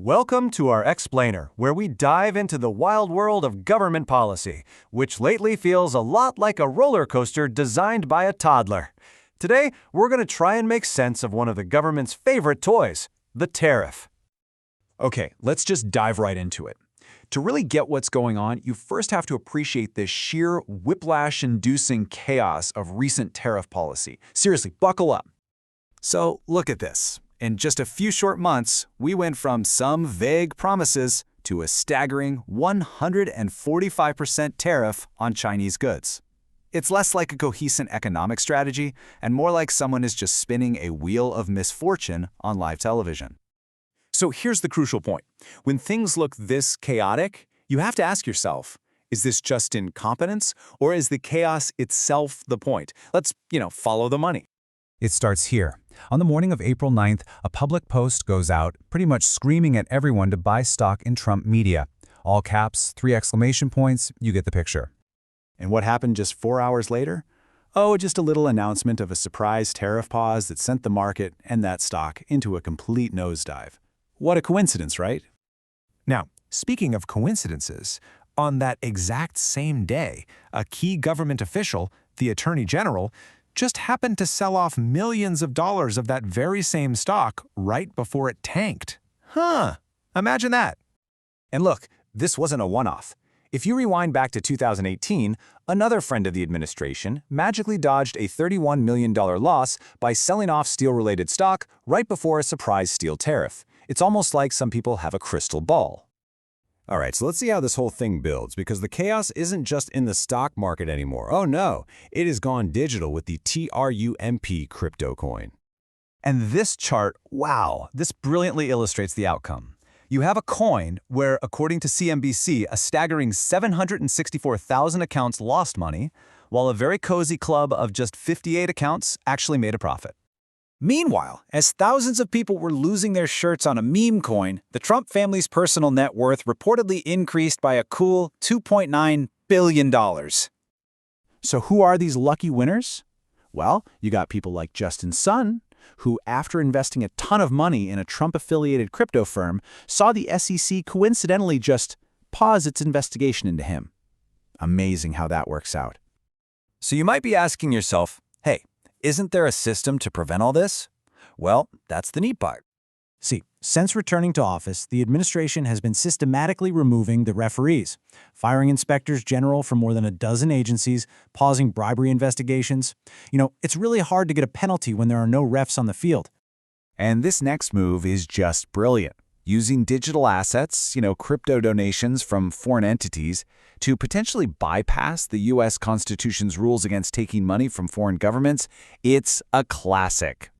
Welcome to our explainer, where we dive into the wild world of government policy, which lately feels a lot like a roller coaster designed by a toddler. Today, we're going to try and make sense of one of the government's favorite toys, the tariff. Okay, let's just dive right into it. To really get what's going on, you first have to appreciate the sheer whiplash-inducing chaos of recent tariff policy. Seriously, buckle up. So look at this. In just a few short months, we went from some vague promises to a staggering 145% tariff on Chinese goods. It's less like a cohesive economic strategy and more like someone is just spinning a wheel of misfortune on live television. So here's the crucial point. When things look this chaotic, you have to ask yourself, is this just incompetence or is the chaos itself the point? Let's, follow the money. It starts here. On the morning of April 9th, a public post goes out, pretty much screaming at everyone to buy stock in Trump media. All caps, 3 exclamation points, you get the picture. And what happened just 4 hours later? Oh, just a little announcement of a surprise tariff pause that sent the market and that stock into a complete nosedive. What a coincidence, right? Now, speaking of coincidences, on that exact same day, a key government official, the Attorney General, just happened to sell off millions of dollars of that very same stock right before it tanked. Imagine that. And look, this wasn't a one-off. If you rewind back to 2018, another friend of the administration magically dodged a $31 million loss by selling off steel-related stock right before a surprise steel tariff. It's almost like some people have a crystal ball. All right, so let's see how this whole thing builds, because the chaos isn't just in the stock market anymore. Oh no, it has gone digital with the TRUMP crypto coin. And this chart, wow, this brilliantly illustrates the outcome. You have a coin where, according to CNBC, a staggering 764,000 accounts lost money, while a very cozy club of just 58 accounts actually made a profit. Meanwhile, as thousands of people were losing their shirts on a meme coin, the Trump family's personal net worth reportedly increased by a cool $2.9 billion. So who are these lucky winners? Well, you got people like Justin Sun, who, after investing a ton of money in a Trump-affiliated crypto firm, saw the SEC coincidentally just pause its investigation into him. Amazing how that works out. So you might be asking yourself, hey, isn't there a system to prevent all this? Well, that's the neat part. See, since returning to office, the administration has been systematically removing the referees, firing inspectors general from more than a dozen agencies, pausing bribery investigations. It's really hard to get a penalty when there are no refs on the field. And this next move is just brilliant. Using digital assets, crypto donations from foreign entities, to potentially bypass the U.S. Constitution's rules against taking money from foreign governments, it's a classic.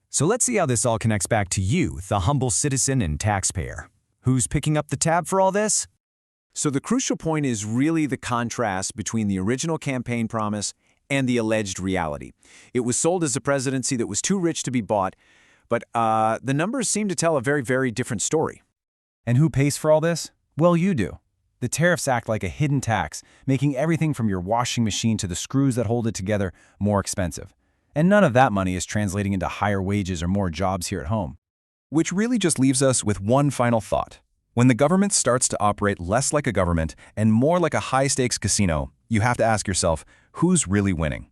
So let's see how this all connects back to you, the humble citizen and taxpayer. Who's picking up the tab for all this? So the crucial point is really the contrast between the original campaign promise and the alleged reality. It was sold as a presidency that was too rich to be bought, but the numbers seem to tell a very, very different story. And who pays for all this? Well, you do. The tariffs act like a hidden tax, making everything from your washing machine to the screws that hold it together more expensive. And none of that money is translating into higher wages or more jobs here at home. Which really just leaves us with one final thought. When the government starts to operate less like a government and more like a high-stakes casino, you have to ask yourself, who's really winning?